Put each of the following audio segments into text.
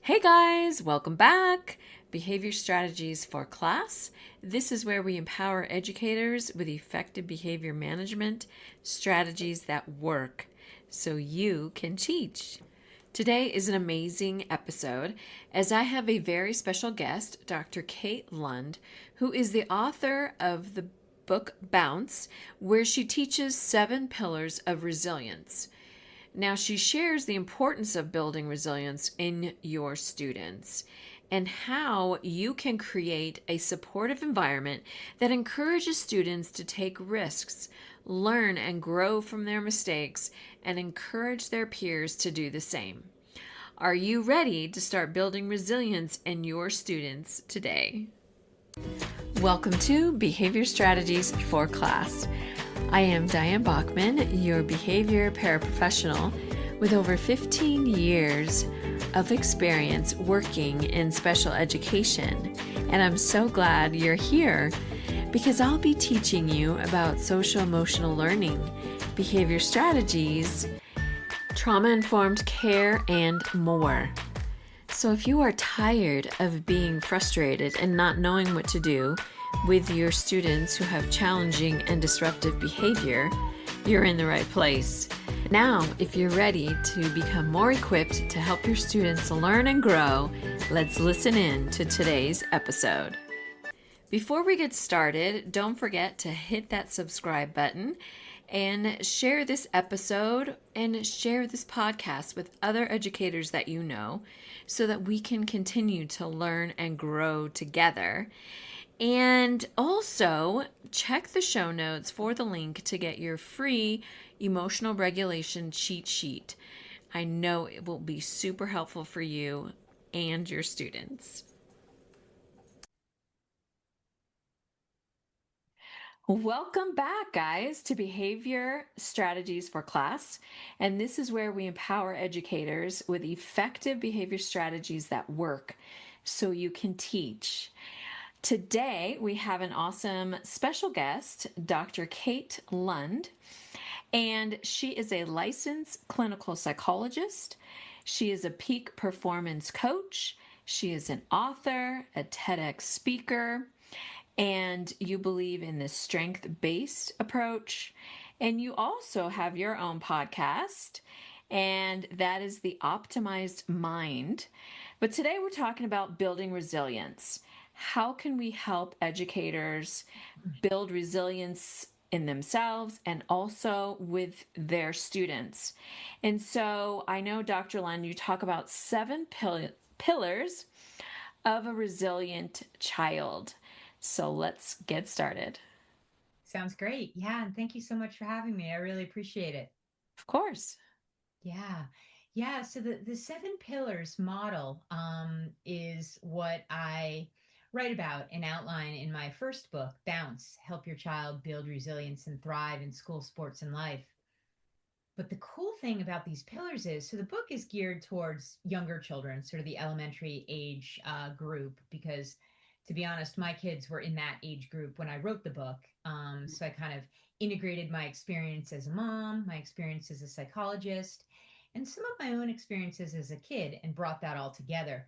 Hey guys, welcome back. Behavior Strategies for Class. This is where we empower educators with effective behavior management strategies that work so you can teach. Today is an amazing episode as I have a very special guest, Dr. Kate Lund, who is the author of the book Bounce, where she teaches 7 pillars of resilience. Now, she shares the importance of building resilience in your students and how you can create a supportive environment that encourages students to take risks, learn and grow from their mistakes, and encourage their peers to do the same. Are you ready to start building resilience in your students today? Welcome to Behavior Strategies for Class. I am Diane Bachman, your behavior paraprofessional with over 15 years of experience working in special education. And I'm so glad you're here because I'll be teaching you about social emotional learning, behavior strategies, trauma-informed care, and more. So if you are tired of being frustrated and not knowing what to do with your students who have challenging and disruptive behavior, you're in the right place. Now, if you're ready to become more equipped to help your students learn and grow, let's listen in to today's episode. Before we get started, don't forget to hit that subscribe button and share this episode and share this podcast with other educators that you know so that we can continue to learn and grow together. And also check the show notes for the link to get your free emotional regulation cheat sheet. I know it will be super helpful for you and your students. Welcome back, guys, to Behavior Strategies for Class. And this is where we empower educators with effective behavior strategies that work so you can teach. Today, we have an awesome special guest, Dr. Kate Lund, and she is a licensed clinical psychologist. She is a peak performance coach. She is an author, a TEDx speaker, and you believe in the strength-based approach. And you also have your own podcast, and that is the Optimized Mind. But today we're talking about building resilience. How can we help educators build resilience in themselves and also with their students? And so I know, Dr. Lund, you talk about 7 pillars of a resilient child. So let's get started. Sounds great. Yeah, and thank you so much for having me. I really appreciate it. Of course. Yeah. Yeah, so the seven pillars model is what I write about and outline in my first book, Bounce: Help Your Child Build Resilience and Thrive in School, Sports, and Life. But the cool thing about these pillars is, so the book is geared towards younger children, sort of the elementary age group, because to be honest, my kids were in that age group when I wrote the book. So I kind of integrated my experience as a mom, my experience as a psychologist, and some of my own experiences as a kid and brought that all together.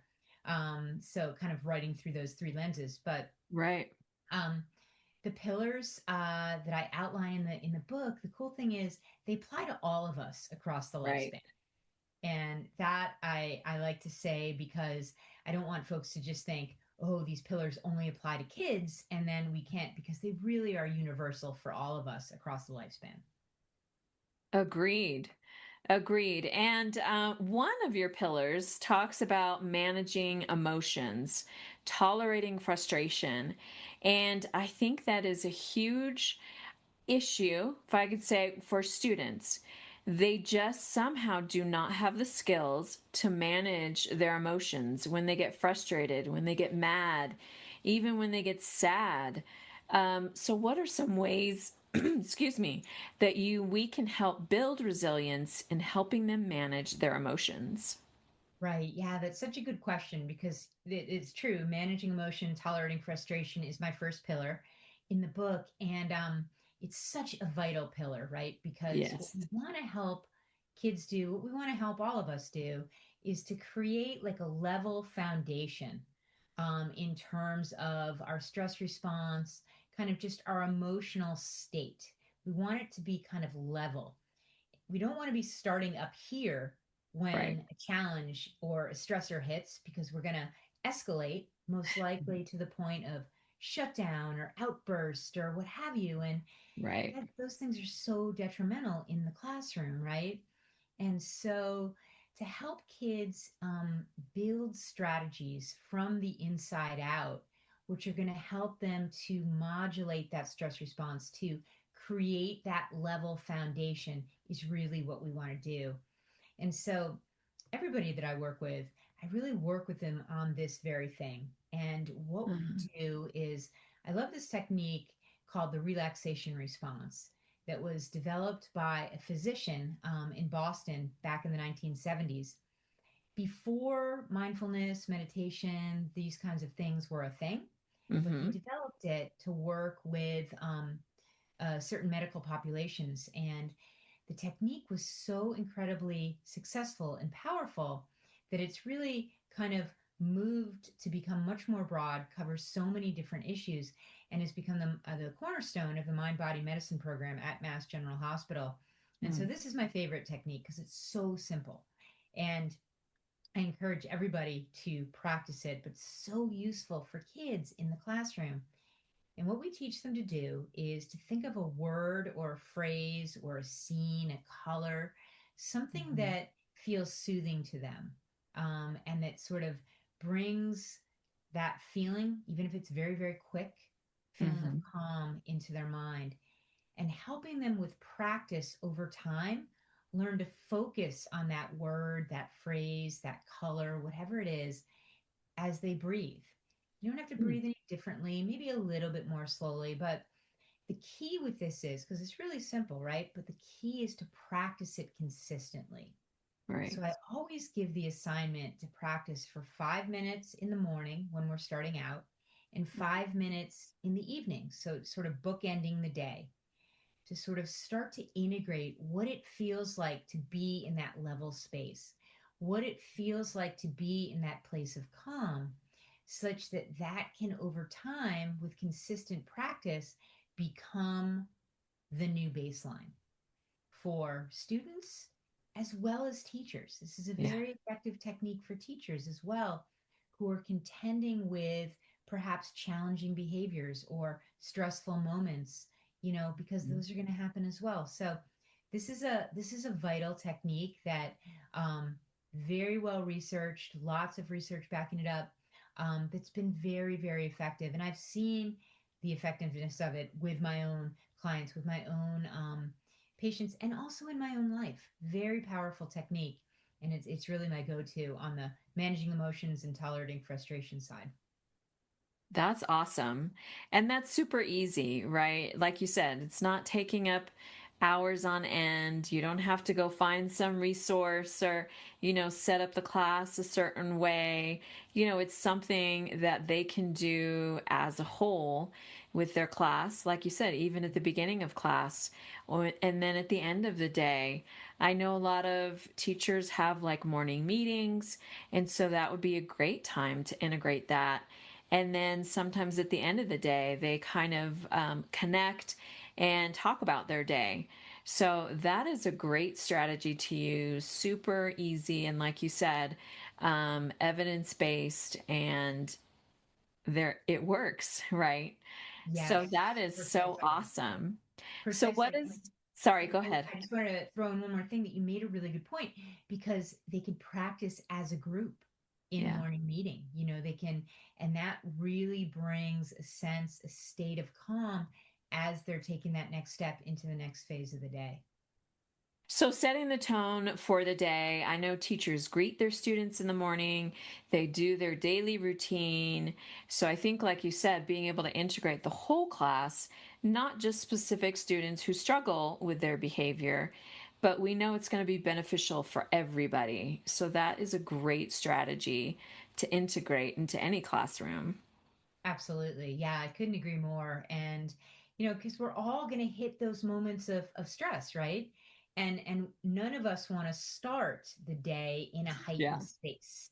So kind of writing through those three lenses. But Right. um, the pillars that I outline in the book, the cool thing is they apply to all of us across the Right. lifespan. And that I like to say because I don't want folks to just think, oh, these pillars only apply to kids, and then we can't, because they really are universal for all of us across the lifespan. Agreed. Agreed. And one of your pillars talks about managing emotions, tolerating frustration. And I think that is a huge issue, if I could say, for students. They just somehow do not have the skills to manage their emotions when they get frustrated, when they get mad, even when they get sad. So, what are some ways, excuse me, that we can help build resilience in helping them manage their emotions? Right. Yeah, that's such a good question because it's true. Managing emotion, tolerating frustration is my first pillar in the book. And it's such a vital pillar, right? Because what Yes. we want to help kids do, what we want to help all of us do, is to create like a level foundation in terms of our stress response, kind of just our emotional state. We want it to be kind of level. We don't want to be starting up here Right. when a challenge or a stressor hits because we're going to escalate, most likely to the point of shutdown or outburst or what have you. And Right. those things are so detrimental in the classroom, right? And so, to help kids build strategies from the inside out, which are going to help them to modulate that stress response, to create that level foundation, is really what we want to do. And so, everybody that I work with, I really work with them on this very thing. And what we Uh-huh. do is, I love this technique called the relaxation response that was developed by a physician in Boston back in the 1970s. Before mindfulness, meditation, these kinds of things were a thing, but he Mm-hmm. developed it to work with certain medical populations. And the technique was so incredibly successful and powerful that it's really kind of moved to become much more broad, covers so many different issues, and has become the cornerstone of the mind body medicine program at Mass General Hospital. And so Mm. this is my favorite technique because it's so simple. And I encourage everybody to practice it, but so useful for kids in the classroom. And what we teach them to do is to think of a word or a phrase or a scene, a color, something Mhm. that feels soothing to them, and that sort of brings that feeling, even if it's very, very quick, feeling of Mhm. calm into their mind, and helping them with practice over time learn to focus on that word, that phrase, that color, whatever it is, as they breathe. You don't have to Mm. breathe any differently, maybe a little bit more slowly, but the key with this is because it's really simple, right? But the key is to practice it consistently. Right. So I always give the assignment to practice for 5 minutes in the morning when we're starting out and 5 minutes in the evening. So sort of bookending the day to sort of start to integrate what it feels like to be in that level space, what it feels like to be in that place of calm, such that that can over time with consistent practice become the new baseline for students as well as teachers. This is a Yeah. very effective technique for teachers as well, who are contending with perhaps challenging behaviors or stressful moments, because Mm. those are going to happen as well. So this is a vital technique that very well researched, lots of research backing it up. That's been very, very effective, and I've seen the effectiveness of it with my own clients, with my own patients, and also in my own life. Very powerful technique, and it's really my go-to on the managing emotions and tolerating frustration side. That's awesome. And that's super easy, right? Like you said, it's not taking up hours on end. You don't have to go find some resource or, set up the class a certain way. It's something that they can do as a whole with their class, like you said, even at the beginning of class and then at the end of the day. I know a lot of teachers have like morning meetings, and so that would be a great time to integrate that. And then sometimes at the end of the day, they kind of connect and talk about their day. So that is a great strategy to use, super easy. And like you said, evidence based, and there it works, right? So Yes, that is so precisely. awesome. So what Precisely. is, sorry, And go ahead. I just want to throw in one more thing that you made a really good point because they could practice as a group in Yeah. morning meeting. They can, and that really brings a sense, a state of calm as they're taking that next step into the next phase of the day. So, setting the tone for the day. I know teachers greet their students in the morning, they do their daily routine. So, I think, like you said, being able to integrate the whole class, not just specific students who struggle with their behavior, but we know it's going to be beneficial for everybody. So, that is a great strategy to integrate into any classroom. Absolutely. Yeah, I couldn't agree more. And, because we're all going to hit those moments of stress, right? And none of us want to start the day in a Yeah. heightened space.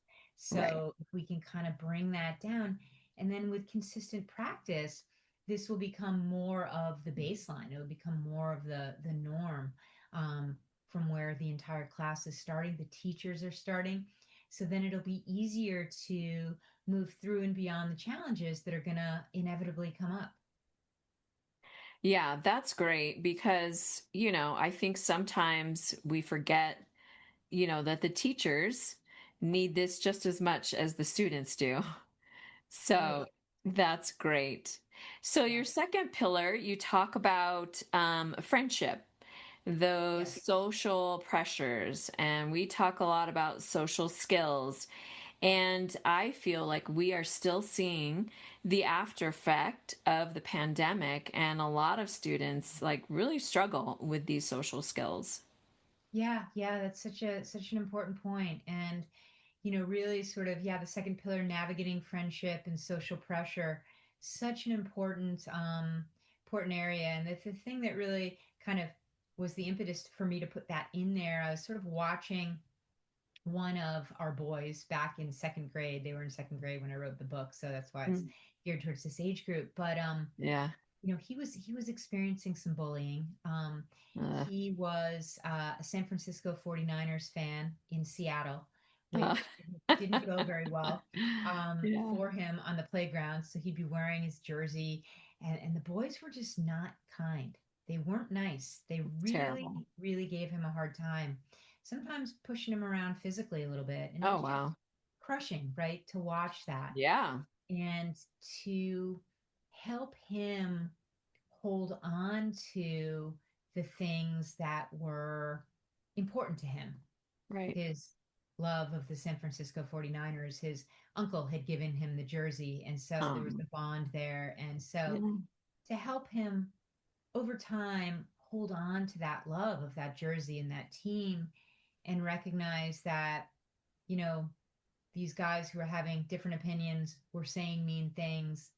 Right. So if we can kind of bring that down, and then with consistent practice, this will become more of the baseline. It will become more of the norm, um, from where the entire class is starting, the teachers are starting. So then it'll be easier to move through and beyond the challenges that are going to inevitably come up. Yeah, that's great because, I think sometimes we forget, that the teachers need this just as much as the students do. Right. So that's great. So Yeah. your second pillar, you talk about friendship, those Yes. social pressures, and we talk a lot about social skills. And I feel like we are still seeing the after effect of the pandemic, and a lot of students like really struggle with these social skills. Yeah, yeah, that's such an important point. And really sort of, yeah, the second pillar, navigating friendship and social pressure, such an important area. And the thing that really kind of was the impetus for me to put that in there, I was sort of watching one of our boys back in second grade. They were in second grade when I wrote the book, so that's why it's Mm. geared towards this age group. But Yeah. he was experiencing some bullying. Uh, He was a San Francisco 49ers fan in Seattle, uh, which didn't go very well yeah, for him on the playground. So he'd be wearing his jersey, and the boys were just not kind. They weren't nice. They really, terrible. really gave him a hard time, sometimes pushing him around physically a little bit. And it Oh, was just wow. crushing, right, to watch that Yeah. and to help him hold on to the things that were important to him. Right. His love of the San Francisco 49ers, his uncle had given him the jersey. And so there was Um, a bond there. And so yeah. to help him over time hold on to that love of that jersey and that team and recognize that, you know, these guys who are having different opinions were saying mean things,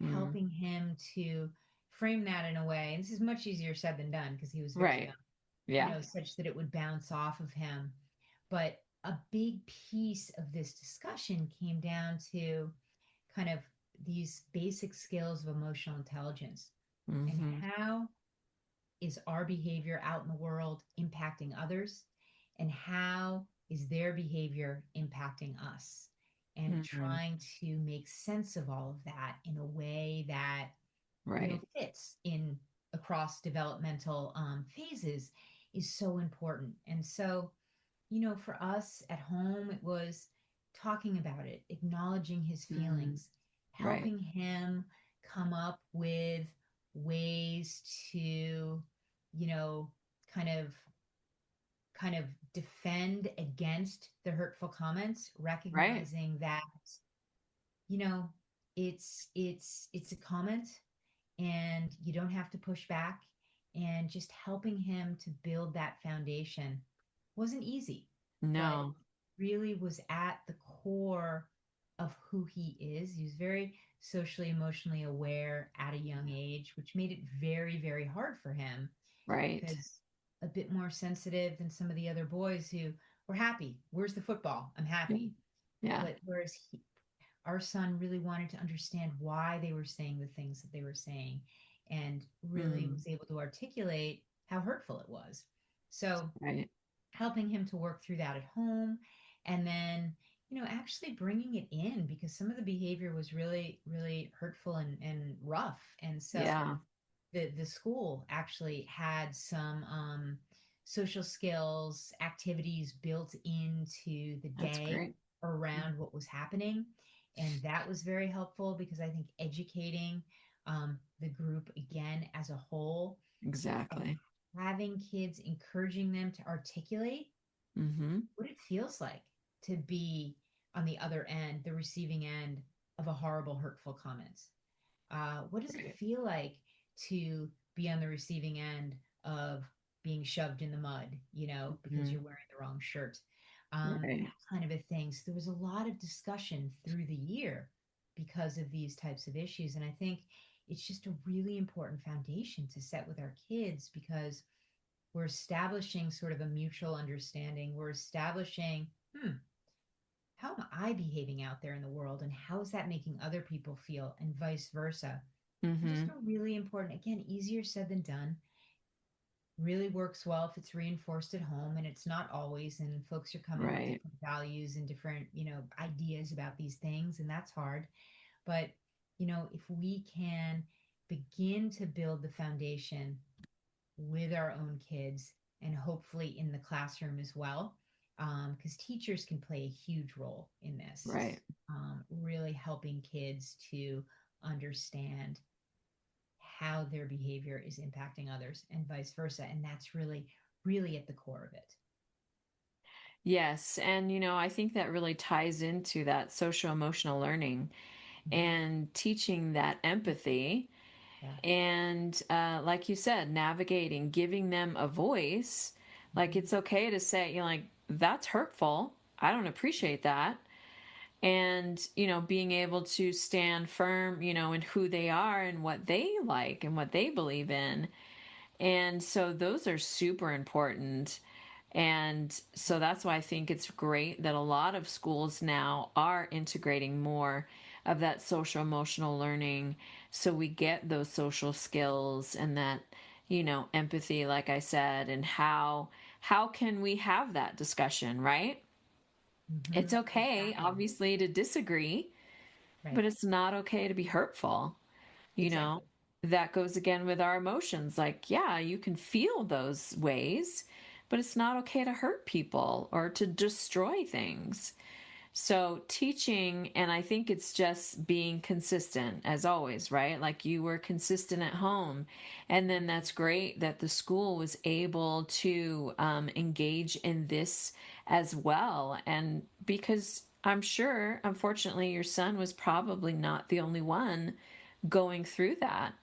Mm. helping him to frame that in a way. And this is much easier said than done because he was very Right. young, Yeah. such that it would bounce off of him. But a big piece of this discussion came down to kind of these basic skills of emotional intelligence and Hmm. how is our behavior out in the world impacting others, and how is their behavior impacting us, and Hmm. trying to make sense of all of that in a way that Right. fits in across developmental phases is so important. And so for us at home, it was talking about it, acknowledging his Mm. feelings, Right. helping him come up with ways to, kind of defend against the hurtful comments, Right. recognizing that, you know, it's a comment and you don't have to push back, and just helping him to build that foundation wasn't easy, but No. really was at the core of who he is. He was very socially, emotionally aware at a young age, which made it very, very hard for him Right. because a bit more sensitive than some of the other boys who were happy. Where's the football? I'm Yeah. happy. Yeah. But whereas our son really wanted to understand why they were saying the things that they were saying, and really Mm. was able to articulate how hurtful it was. So Right. helping him to work through that at home, and then actually bringing it in, because some of the behavior was really, really hurtful and rough. And so Yeah. the school actually had some social skills activities built into the That's day great. Mm. around what was happening, and that was very helpful because I think educating the group again as a whole, of Exactly. having kids, encouraging them to articulate Hmm. what it feels like to be on the other end, the receiving end of a horrible, hurtful comment. What does it Right. feel like to be on the receiving end of being shoved in the mud, because Hmm. you're wearing the wrong shirt? Right. That kind of a thing. So there was a lot of discussion through the year because of these types of issues. And I think it's just a really important foundation to set with our kids, because we're establishing sort of a mutual understanding. We're establishing, how am I behaving out there in the world? And how is that making other people feel? And vice versa. Those Mm-hmm. are really important. Again, easier said than done. Really works well if it's reinforced at home, and it's not always. And folks are coming with Right. different values and different, ideas about these things, and that's hard. But, if we can begin to build the foundation with our own kids and hopefully in the classroom as well, because teachers can play a huge role in this, Right. really helping kids to understand how their behavior is impacting others and vice versa. And that's really, really at the core of it. Yes. And, I think that really ties into that social emotional learning Mhm. and teaching that empathy. Yeah. And like you said, navigating, giving them a voice. Like Mhm. it's okay to say, like, that's hurtful. I don't appreciate that. And, being able to stand firm, in who they are and what they like and what they believe in. And so those are super important. And so that's why I think it's great that a lot of schools now are integrating more of that social emotional learning so we get those social skills and that, empathy, like I said, and how can we have that discussion, right? It's okay Exactly. obviously to disagree, Right. but it's not okay to be hurtful. you know Exactly. that goes again with our emotions. Like, yeah, you can feel those ways, but it's not okay to hurt people or to destroy things. So teaching, and I think it's just being consistent as always, right? Like you were consistent at home. And then that's great that the school was able to engage in this as well. And because I'm sure, unfortunately, your son was probably not the only one going through that.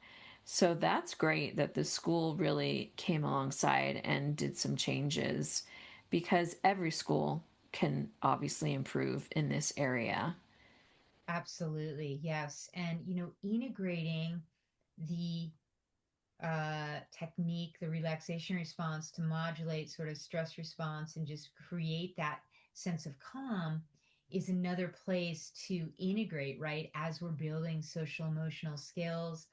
So that's great that the school really came alongside and did some changes because every school can obviously improve in this area. Absolutely. Yes. And, integrating the technique, the relaxation response to modulate sort of stress response and just create that sense of calm is another place to integrate, right? As we're building social emotional skills,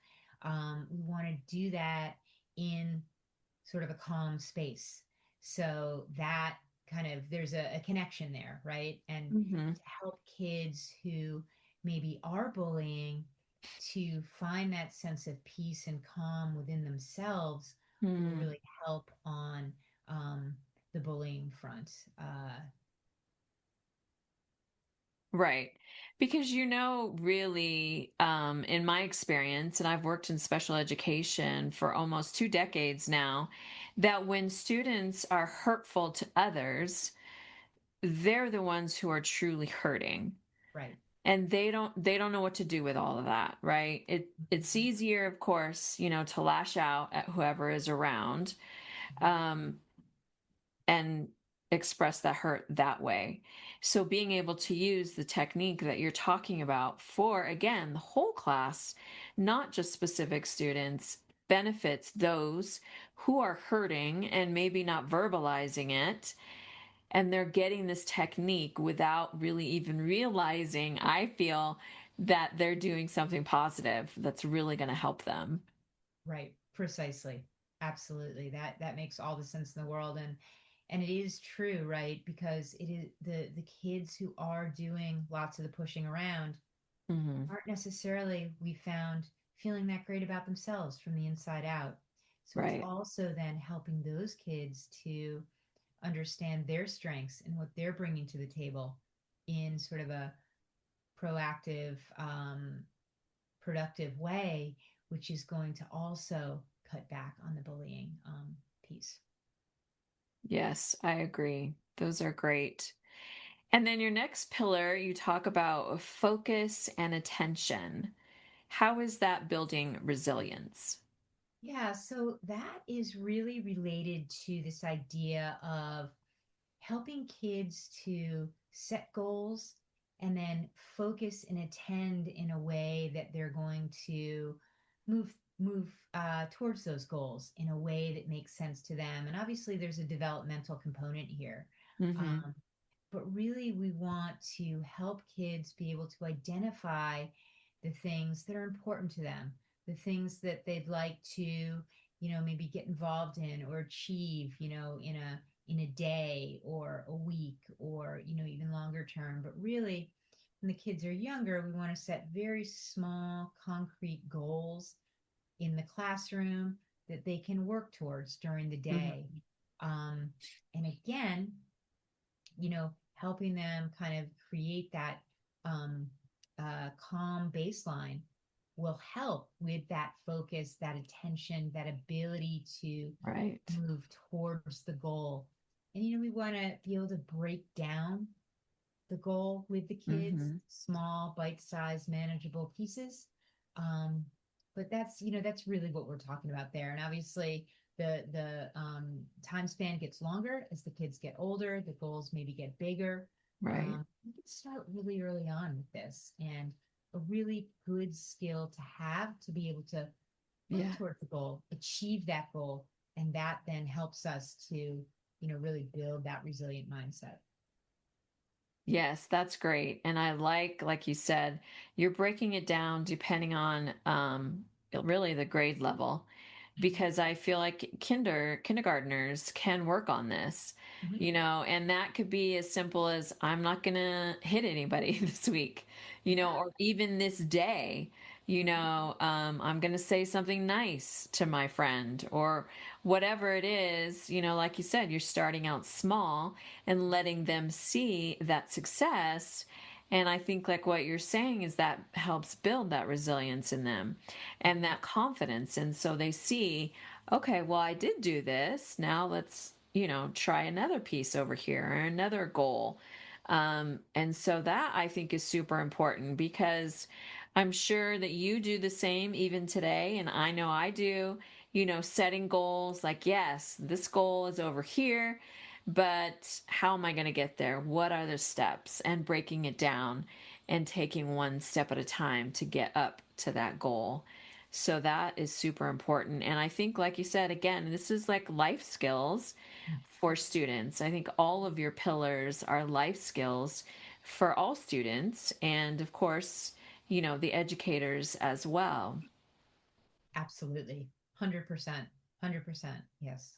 we want to do that in sort of a calm space. So that kind of there's a connection there, right? And Mm-hmm. to help kids who maybe are bullying to find that sense of peace and calm within themselves will Mm, really help on um, the bullying front. right. Because, really, in my experience, and I've worked in special education for almost 2 decades now, that when students are hurtful to others, they're the ones who are truly hurting. Right. And they don't know what to do with all of that, right? It's Mhm. easier, of course, to lash out at whoever is around, Mhm. um, and express that hurt that way. So being able to use the technique that you're talking about for, again, the whole class, not just specific students, benefits those who are hurting and maybe not verbalizing it, and they're getting this technique without really even realizing, I feel, that they're doing something positive that's really going to help them. Right, precisely. Absolutely. That makes all the sense in the world, and it is true, right? Because it is the kids who are doing lots of the pushing around Hmm. aren't necessarily, we found, feeling that great about themselves from the inside out. So it's Right. also then helping those kids to understand their strengths and what they're bringing to the table in sort of a proactive, productive way, which is going to also cut back on the bullying piece. Yes, I agree. Those are great. And then your next pillar, you talk about focus and attention. How is that building resilience? Yeah, so that is really related to this idea of helping kids to set goals and then focus and attend in a way that they're going to move move towards those goals in a way that makes sense to them. And obviously, there's a developmental component here. Mm-hmm. Um, but really, we want to help kids be able to identify the things that are important to them, the things that they'd like to, maybe get involved in or achieve, in a day or a week or, even longer term. But really, when the kids are younger, we want to set very small, concrete goals in the classroom that they can work towards during the day. Mm-hmm. Um, and again, helping them kind of create that um, calm baseline will help with that focus, that attention, that ability to Right. move towards the goal. And, we want to be able to break down the goal with the kids, Mm-hmm. small, bite-sized, manageable pieces. Um, but that's really what we're talking about there. And obviously, the time span gets longer as the kids get older. The goals maybe get bigger. Right. You can start really early on with this, and a really good skill to have to be able to move Yeah. towards the goal, achieve that goal, and that then helps us to really build that resilient mindset. Yes, that's great. And I like you said, you're breaking it down depending on really the grade level, Mhm. because I feel like kindergartners can work on this, Mhm. and that could be as simple as I'm not gonna hit anybody this week, Yeah. or even this day, I'm gonna say something nice to my friend or whatever it is, like you said, you're starting out small and letting them see that success. And I think, like what you're saying, is that helps build that resilience in them and that confidence. And so they see, okay, well, I did do this. Now let's, try another piece over here or another goal. And so that I think is super important because I'm sure that you do the same even today. And I know I do, setting goals like, yes, this goal is over here, but how am I going to get there? What are the steps? And breaking it down and taking one step at a time to get up to that goal. So that is super important. And I think, like you said, again, this is like life skills for students. I think all of your pillars are life skills for all students. And of course, the educators as well. Absolutely. 100%. 100%. Yes.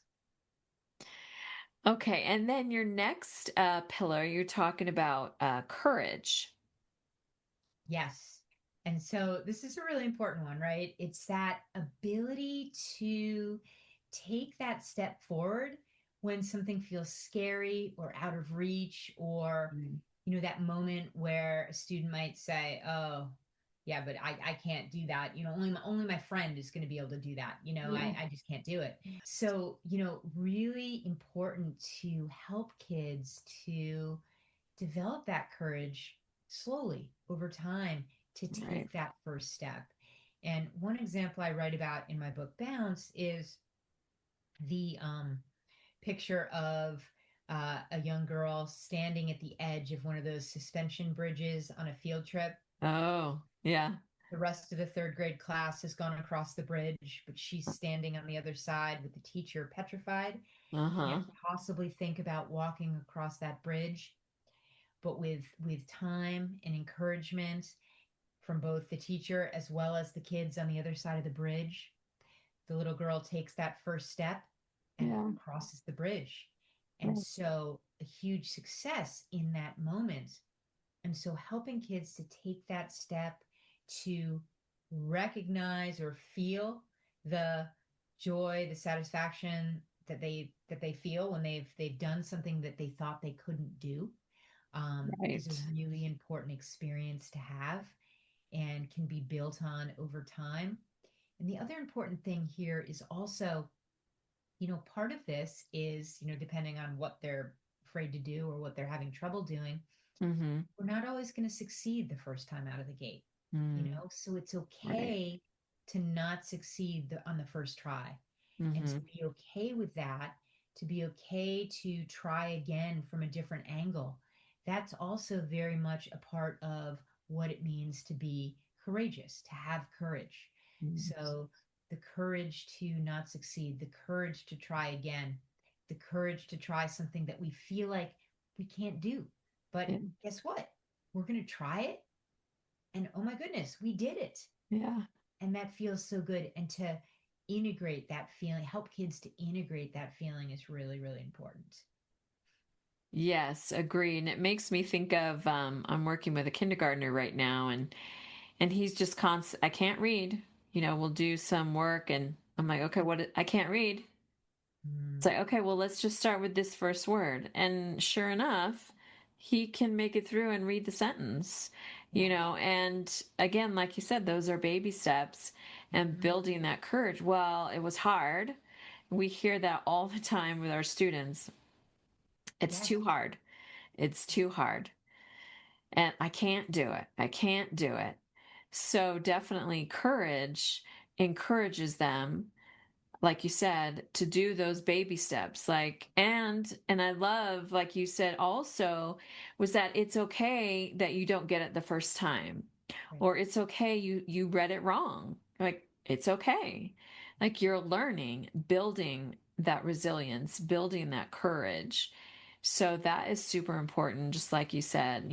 Okay. And then your next pillar, you're talking about courage. Yes. And so this is a really important one, right? It's that ability to take that step forward when something feels scary or out of reach, or, Mm. that moment where a student might say, oh, yeah, but I can't do that. Only my friend is going to be able to do that. Yeah. I just can't do it. So, really important to help kids to develop that courage slowly over time to Right. take that first step. And one example I write about in my book Bounce is the picture of a young girl standing at the edge of one of those suspension bridges on a field trip. Oh, yeah. The rest of the third grade class has gone across the bridge, but she's standing on the other side with the teacher petrified, can't Uh-huh. possibly think about walking across that bridge. But with time and encouragement from both the teacher as well as the kids on the other side of the bridge, the little girl takes that first step and Yeah. crosses the bridge. And Right. so a huge success in that moment. And so helping kids to take that step to recognize or feel the joy, the satisfaction that they feel when they've done something that they thought they couldn't do, is a Right. really important experience to have and can be built on over time. And the other important thing here is also, part of this is, depending on what they're afraid to do or what they're having trouble doing, Mm-hmm. we're not always going to succeed the first time out of the gate, Mm. so it's Right. okay to not succeed on the first try, and to Mm-hmm. be okay with that, to be okay to try again from a different angle. That's also very much a part of what it means to be courageous, to have courage. Mm. So the courage to not succeed, the courage to try again, the courage to try something that we feel like we can't do. But Yeah. guess what? We're going to try it. And oh my goodness, we did it. Yeah. And that feels so good. And to integrate that feeling, help kids to integrate that feeling is really, really important. Yes, agree. And it makes me think of I'm working with a kindergartner right now, and he's just constant. I can't read. We'll do some work, and I'm like, okay, I can't read. It's Mm, like, okay, well, let's just start with this first word. And sure enough, he can make it through and read the sentence, yeah. and again, like you said, those are baby steps and Hmm. building that courage. Well, it was hard. We hear that all the time with our students. It's Yes. too hard. It's too hard. And I can't do it. I can't do it. So definitely courage encourages them, like you said, to do those baby steps. And I love, like you said also, was that it's okay that you don't get it the first time, Right. or it's okay you read it wrong. Like, it's okay. Like, you're learning, building that resilience, building that courage. So that is super important, just like you said,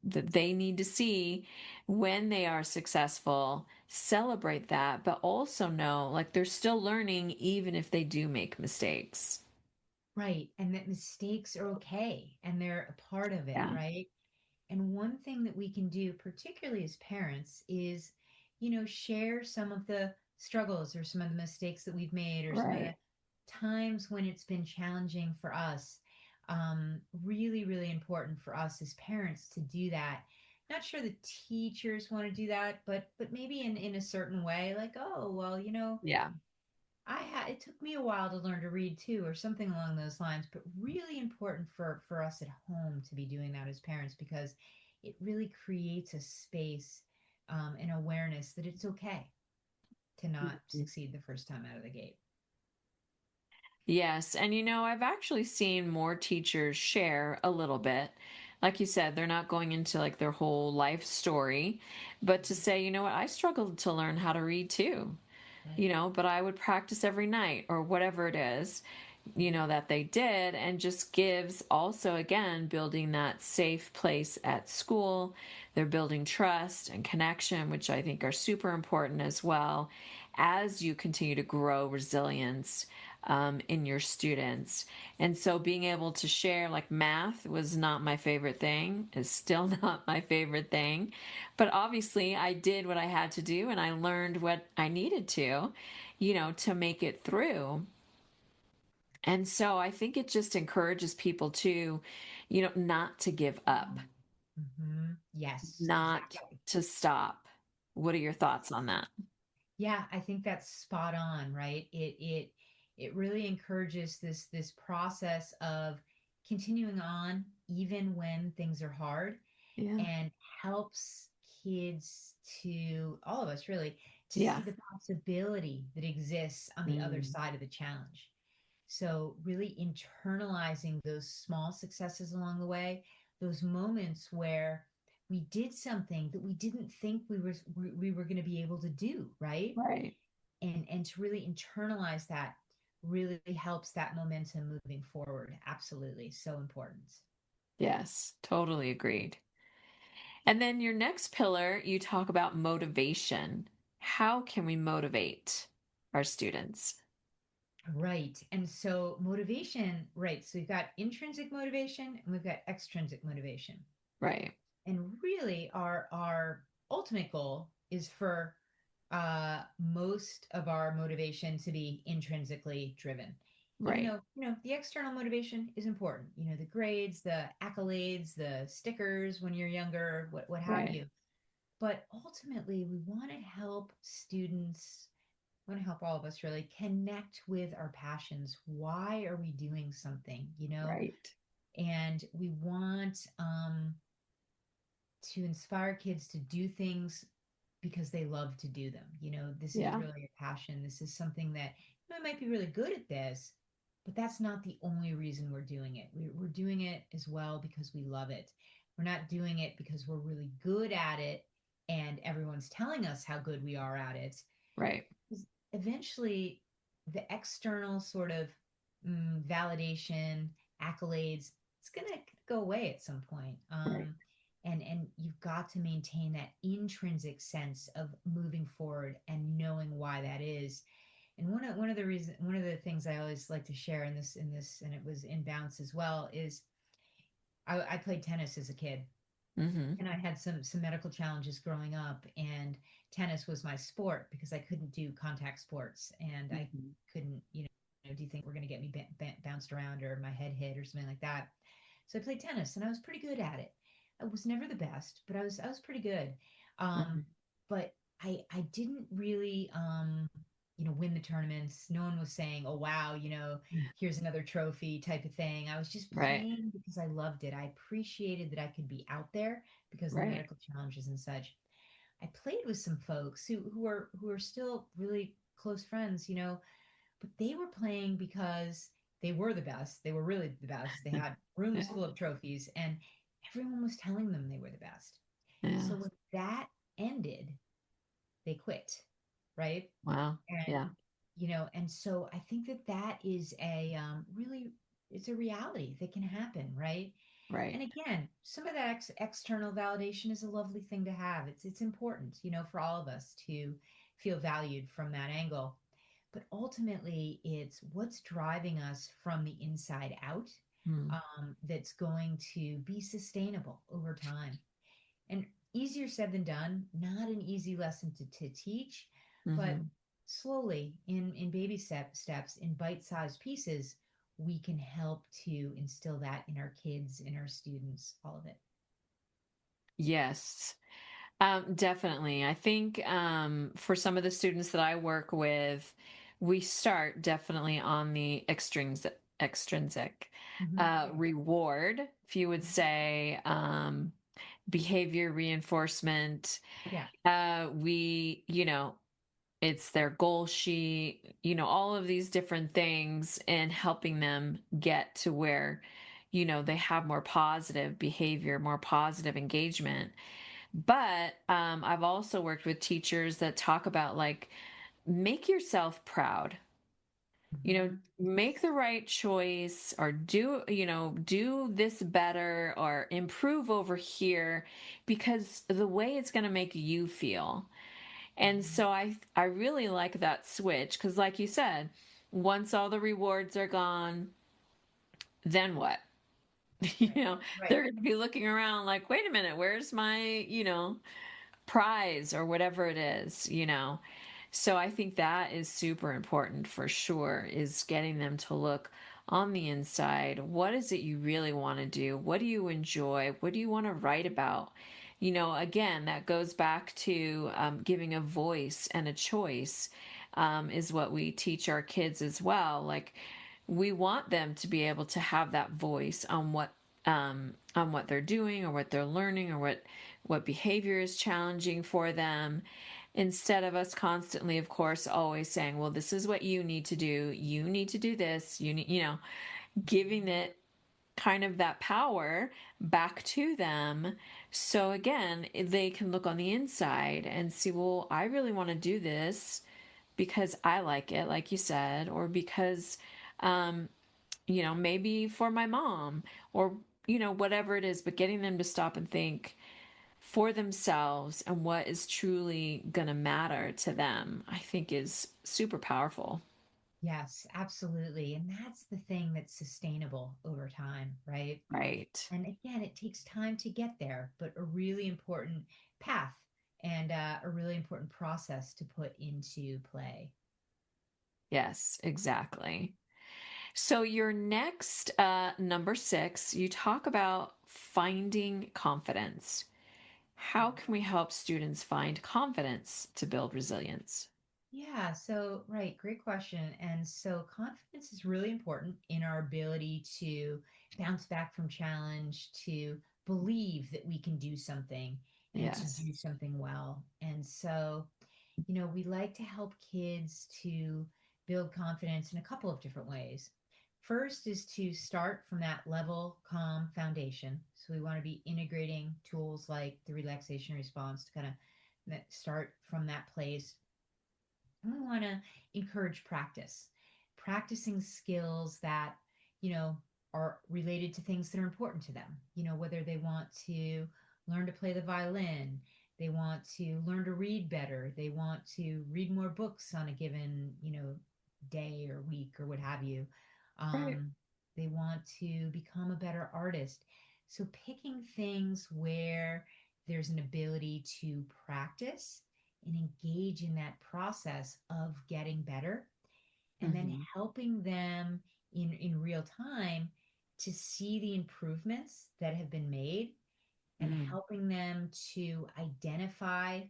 that they need to see when they are successful, celebrate that, but also know like they're still learning even if they do make mistakes. Right. And that mistakes are okay and they're a part of it, Yeah. right? And one thing that we can do, particularly as parents, is, share some of the struggles or some of the mistakes that we've made or some of the Right. times when it's been challenging for us. Really, really important for us as parents to do that. Not sure the teachers want to do that, but maybe in a certain way, like, oh, well, Yeah. it took me a while to learn to read too, or something along those lines, but really important for us at home to be doing that as parents because it really creates a space and awareness that it's okay to not succeed the first time out of the gate. Yes. And I've actually seen more teachers share a little bit. Like you said, they're not going into like their whole life story, but to say, you know what, I struggled to learn how to read too. Right. But I would practice every night or whatever it is, that they did, and just gives also, again, building that safe place at school. They're building trust and connection, which I think are super important as well as you continue to grow resilience in your students. And so being able to share, like, math was not my favorite thing, is still not my favorite thing. But obviously, I did what I had to do and I learned what I needed to make it through. And so I think it just encourages people to, not to give up, Hmm. Yes, not exactly. to stop. What are your thoughts on that? Yeah, I think that's spot on, right? It really encourages this process of continuing on even when things are hard Yeah. and helps kids to all of us really to see Yeah. the possibility that exists on the other Mm, side of the challenge. So really internalizing those small successes along the way, those moments where we did something that we didn't think we were going to be able to do, right? right. And to really internalize that really helps that momentum moving forward. Absolutely, so important. Yes, totally agreed. And then your next pillar, you talk about motivation. How can we motivate our students? Right. And so motivation, right. So we've got intrinsic motivation and we've got extrinsic motivation. Right. And really our ultimate goal is for most of our motivation to be intrinsically driven. Even Right. though, the external motivation is important, the grades, the accolades, the stickers when you're younger, what have Right. you. But ultimately, we want to help students, we want to help all of us really connect with our passions. Why are we doing something, Right. And we want to inspire kids to do things because they love to do them. This is Yeah. really a passion. This is something that I might be really good at this, but that's not the only reason we're doing it. We're doing it as well because we love it. We're not doing it because we're really good at it and everyone's telling us how good we are at it. Right. eventually the external sort of validation, accolades, it's going to go away at some point. Right. And you've got to maintain that intrinsic sense of moving forward and knowing why that is. And one of the things I always like to share and it was in Bounce as well, is I played tennis as a kid, Mm-hmm. and I had some medical challenges growing up, and tennis was my sport because I couldn't do contact sports, and I Mm-hmm. couldn't, do you think we're going to get me bounced around or my head hit or something like that? So I played tennis, and I was pretty good at it. I was never the best, but I was pretty good. Mm-hmm. Um, but I didn't really win the tournaments. No one was saying, "Oh wow, here's another trophy" type of thing. I was just Right. playing because I loved it. I appreciated that I could be out there because of the Right. medical challenges and such. I played with some folks who are still really close friends, but they were playing because they were the best. They were really the best. They had rooms Yeah. full of trophies, and everyone was telling them they were the best. So Yeah. when that ended, they quit, right? Wow. And Yeah. and so I think that that is a really, it's a reality that can happen, right? Right. And again, some of that external validation is a lovely thing to have. It's important, for all of us to feel valued from that angle. But ultimately, it's what's driving us from the inside out, Mm. that's going to be sustainable over time. And easier said than done, not an easy lesson to teach, but Mm-hmm. slowly, in baby steps, in bite-sized pieces, we can help to instill that in our kids, in our students, all of it. Yes. Definitely. I think for some of the students that I work with, we start definitely on the extrinsic Hmm. reward, if you would say, behavior reinforcement. Yeah. It's their goal sheet, all of these different things, and helping them get to where, they have more positive behavior, more positive engagement. But I've also worked with teachers that talk about like, make yourself proud. Hmm. Make the right choice, or do this better, or improve over here, because the way it's going to make you feel. And Hmm. so I really like that switch, because like you said, once all the rewards are gone, then what? you Right. know, Right. they're going to be looking around like, wait a minute, where's my, prize or whatever it is. So I think that is super important for sure, is getting them to look on the inside. What is it you really want to do? What do you enjoy? What do you want to write about? Again, that goes back to giving a voice and a choice, is what we teach our kids as well. Like, we want them to be able to have that voice on what they're doing, or what they're learning, or what behavior is challenging for them, instead of us constantly, of course, always saying, well, this is what you need to do, you need to do this, giving it kind of that power back to them. So again, they can look on the inside and see, well, I really want to do this because I like it, like you said, or because um, maybe for my mom, or, whatever it is, but getting them to stop and think for themselves and what is truly going to matter to them, I think is super powerful. Yes, absolutely. And that's the thing that's sustainable over time, right? Right. And again, it takes time to get there, but a really important path and a really important process to put into play. Yes, exactly. So, your next, number 6, you talk about finding confidence. How can we help students find confidence to build resilience? Yeah, so right, great question. And so confidence is really important in our ability to bounce back from challenge, to believe that we can do something and to Yes. do something well. And so, we like to help kids to build confidence in a couple of different ways. First is to start from that level, calm foundation. So we want to be integrating tools like the relaxation response to kind of start from that place. And we want to encourage practice, practicing skills that, you know, are related to things that are important to them. Whether they want to learn to play the violin, they want to learn to read better, they want to read more books on a given, day or week or what have you. Right. Um, they want to become a better artist. So picking things where there's an ability to practice and engage in that process of getting better, and then Hmm. helping them in real time to see the improvements that have been made, and Hmm. helping them to identify,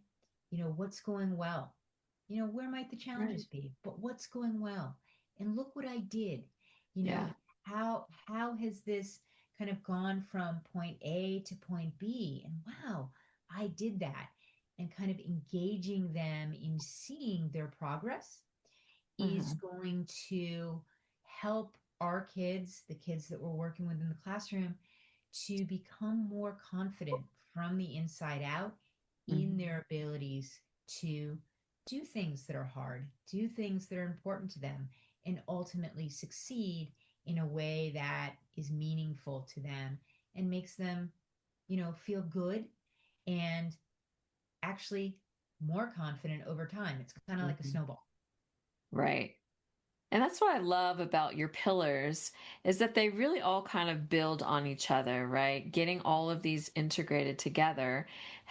what's going well. Where might the Right. challenges be, but what's going well? And look what I did. Yeah. How has this kind of gone from point A to point B? And wow, I did that. And kind of engaging them in seeing their progress is Hmm. going to help our kids, the kids that we're working with in the classroom, to become more confident from the inside out in Hmm. their abilities to do things that are hard, do things that are important to them, and ultimately succeed in a way that is meaningful to them and makes them, feel good and actually more confident over time. It's kind of like a Hmm. snowball. Right. And that's what I love about your pillars is that they really all kind of build on each other, right? Getting all of these integrated together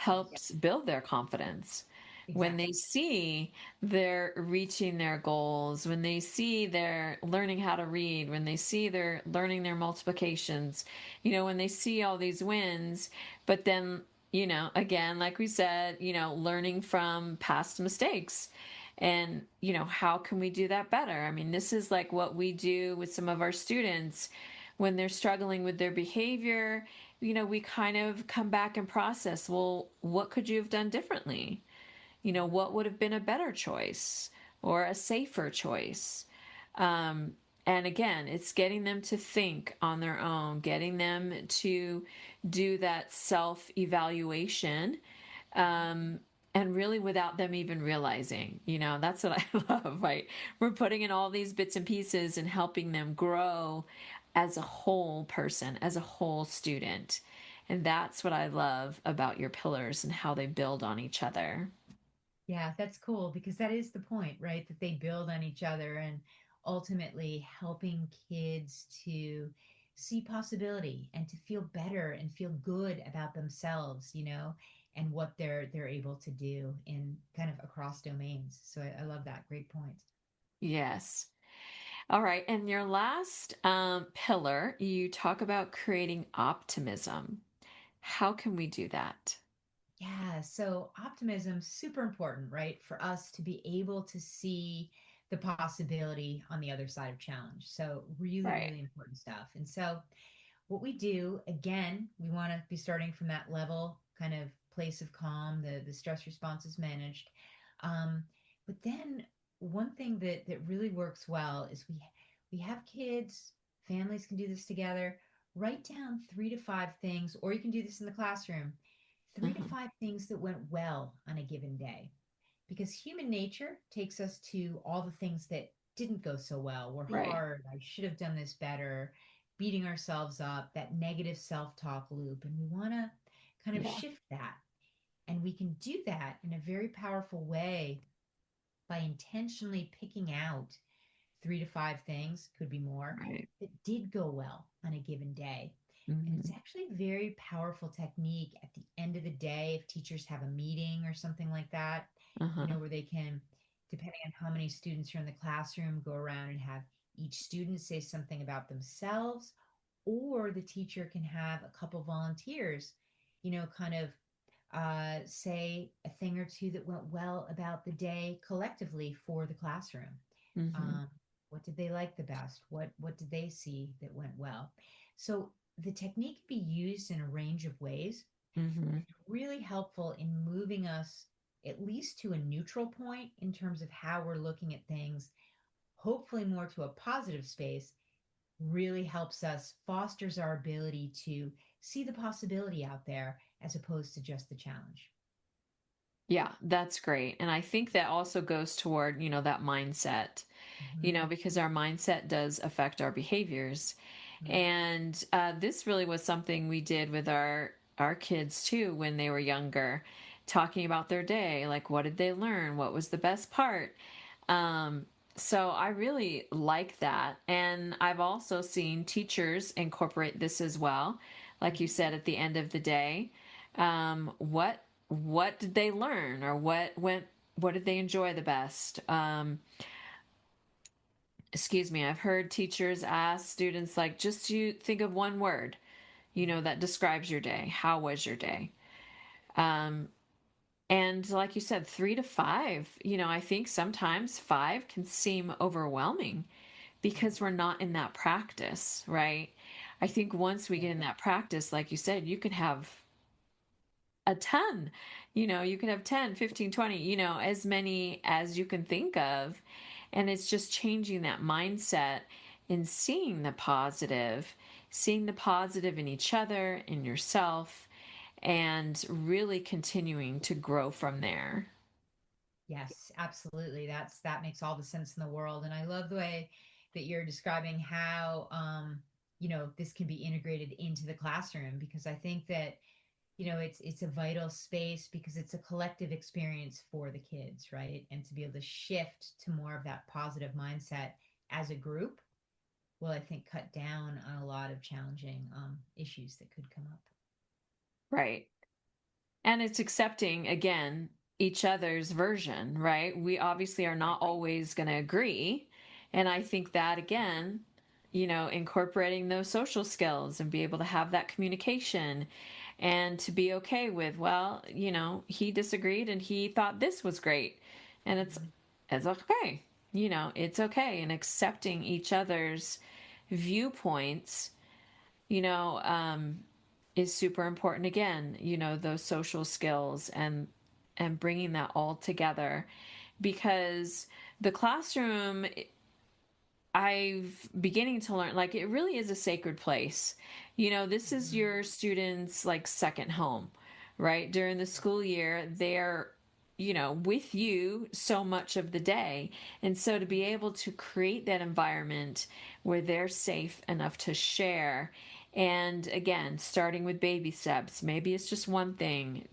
Yep, helps build their confidence. When they exactly. see they're reaching their goals, when they see they're learning how to read, when they see they're learning their multiplications, when they see all these wins, but then, again, like we said, learning from past mistakes and, how can we do that better? I mean, this is like what we do with some of our students when they're struggling with their behavior. We kind of come back and process, well, what could you have done differently? What would have been a better choice or a safer choice? Um, and again, it's getting them to think on their own, getting them to do that self evaluation, um, and really without them even realizing. That's what I love, right? We're putting in all these bits and pieces and helping them grow as a whole person, as a whole student. And that's what I love about your pillars and how they build on each other. Yeah, that's cool because that is the point, right? That they build on each other and ultimately helping kids to see possibility and to feel better and feel good about themselves, and what they're able to do in kind of across domains. So I love that. Great point. Yes. All right. And your last pillar, you talk about creating optimism. How can we do that? Yeah, so optimism super important, right? For us to be able to see the possibility on the other side of challenge. So really, Right. really important stuff. And so what we do, again, we want to be starting from that level kind of place of calm, the stress response is managed. Um, but then one thing that really works well is we have kids, families can do this together. Write down 3 to 5 things, or you can do this in the classroom, three to Hmm. five things that went well on a given day. Because human nature takes us to all the things that didn't go so well, were Right. hard, I should have done this better, beating ourselves up, that negative self talk loop. And we want to kind of Yeah. shift that. And we can do that in a very powerful way by intentionally picking out 3 to 5 things, could be more, Right. that did go well on a given day. And it's Hmm. actually a very powerful technique at the end of the day if teachers have a meeting or something like that, Uh-huh. where they can, depending on how many students are in the classroom, go around and have each student say something about themselves, or the teacher can have a couple volunteers, kind of say a thing or two that went well about the day collectively for the classroom. Hmm. Um, what did they like the best? What did they see that went well? So the technique can be used in a range of ways. Hmm. It's really helpful in moving us at least to a neutral point in terms of how we're looking at things, hopefully more to a positive space. Really helps us, fosters our ability to see the possibility out there as opposed to just the challenge. Yeah, that's great. And I think that also goes toward, that mindset, Hmm. because our mindset does affect our behaviors. And this really was something we did with our kids too when they were younger, talking about their day, like what did they learn, what was the best part. Um, so I really like that, and I've also seen teachers incorporate this as well. Like you said, at the end of the day, what did they learn, or what did they enjoy the best? Excuse me, I've heard teachers ask students, like, just you think of one word, that describes your day. How was your day? Um, and like you said, 3 to 5, I think sometimes 5 can seem overwhelming because we're not in that practice, right? I think once we get in that practice, like you said, you can have a ton, you can have 10, 15, 20, as many as you can think of. And it's just changing that mindset and seeing the positive in each other, in yourself, and really continuing to grow from there. Yes, absolutely. That makes all the sense in the world. And I love the way that you're describing how this can be integrated into the classroom, because I think that, it's a vital space because it's a collective experience for the kids, right? And to be able to shift to more of that positive mindset as a group will, I think, cut down on a lot of challenging issues that could come up. Right. And it's accepting, again, each other's version, right? We obviously are Right. not always going to agree. And I think that, again, incorporating those social skills and be able to have that communication and to be okay with, well, he disagreed and he thought this was great. And Mhm. it's okay. It's okay. And accepting each other's viewpoints, you know, um, is super important. Again, those social skills and bringing that all together, because the classroom, I've beginning to learn, like, it really is a sacred place. This is Mhm. your students' like second home, right? During the school year, they're, with you so much of the day. And so to be able to create that environment where they're safe enough to share, and again, starting with baby steps, maybe it's just one thing,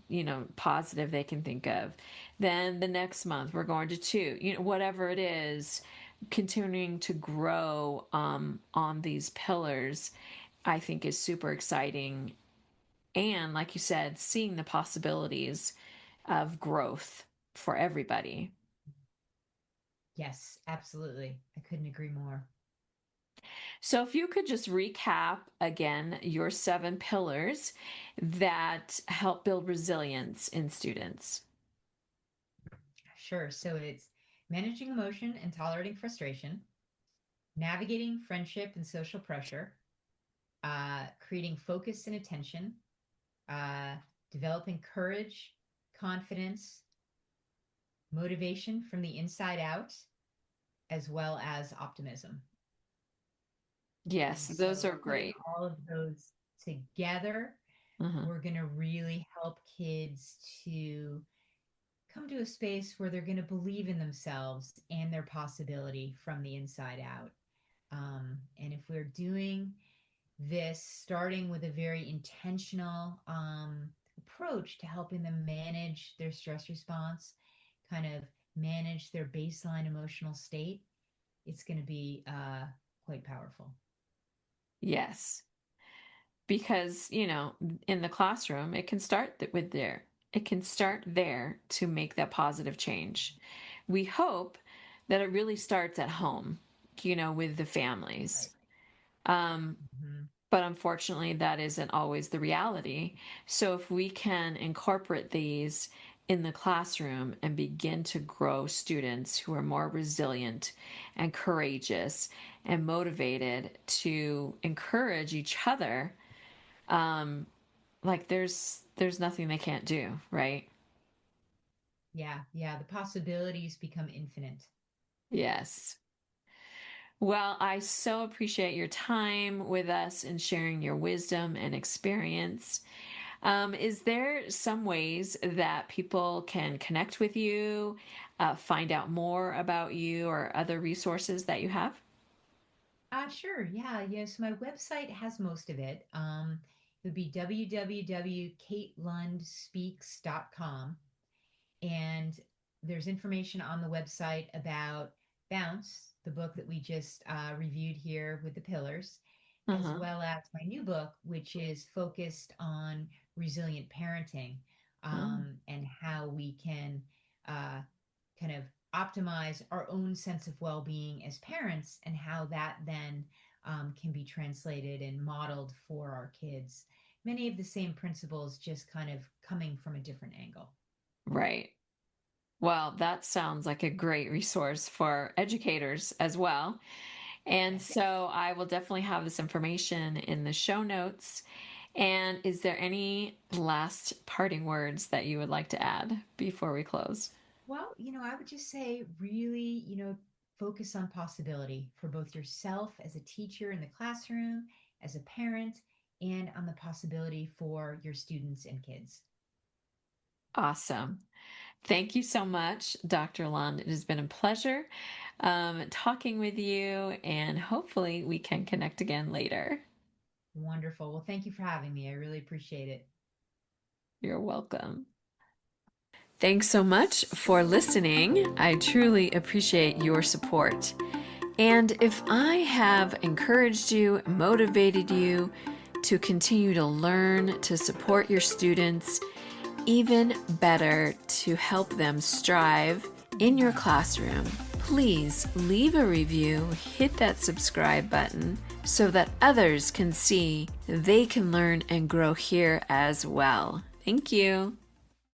positive they can think of. Then the next month, we're going to two, whatever it is, continuing to grow on these pillars, I think is super exciting. And like you said, seeing the possibilities of growth for everybody. Yes, absolutely. I couldn't agree more. So, if you could just recap again your 7 pillars that help build resilience in students. Sure. So it's managing emotion and tolerating frustration, navigating friendship and social pressure, creating focus and attention, uh, developing courage, confidence, motivation from the inside out, as well as optimism. Yes, And those so are putting great. all of those together, Uh-huh. we're going to really help kids to come to a space where they're going to believe in themselves and their possibility from the inside out. And if we're doing this, starting with a very intentional approach to helping them manage their stress response, kind of manage their baseline emotional state, it's going to be quite powerful. Yes, because in the classroom it can start with there, it can start there to make that positive change. We hope that it really starts at home, with the families. Right. um, Mhm. but unfortunately that isn't always the reality. So if we can incorporate these in the classroom and begin to grow students who are more resilient and courageous and motivated to encourage each other, um, like there's nothing they can't do, right? Yeah, yeah. The possibilities become infinite. Yes. Well, I so appreciate your time with us and sharing your wisdom and experience. Is there some ways that people can connect with you, find out more about you, or other resources that you have? Sure. Yeah. Yes. My website has most of it. It would be www.katelundspeaks.com. And there's information on the website about Bounce, the book that we just reviewed here with the pillars, as Uh-huh. well as my new book, which is focused on resilient parenting, Oh, and how we can uh, kind of optimize our own sense of well-being as parents, and how that then can be translated and modeled for our kids. Many of the same principles, just kind of coming from a different angle. right. Well, that sounds like a great resource for educators as well. And Yes. so I will definitely have this information in the show notes. And is there any last parting words that you would like to add before we close? Well, I would just say really, focus on possibility for both yourself as a teacher in the classroom, as a parent, and on the possibility for your students and kids. Awesome. Thank you so much, Dr. Lund. It has been a pleasure talking with you, and hopefully we can connect again later. Wonderful. Well, thank you for having me. I really appreciate it. You're welcome. Thanks so much for listening. I truly appreciate your support. And if I have encouraged you, motivated you to continue to learn, to support your students, even better, to help them strive in your classroom, please leave a review, hit that subscribe button so that others can see they can learn and grow here as well. Thank you.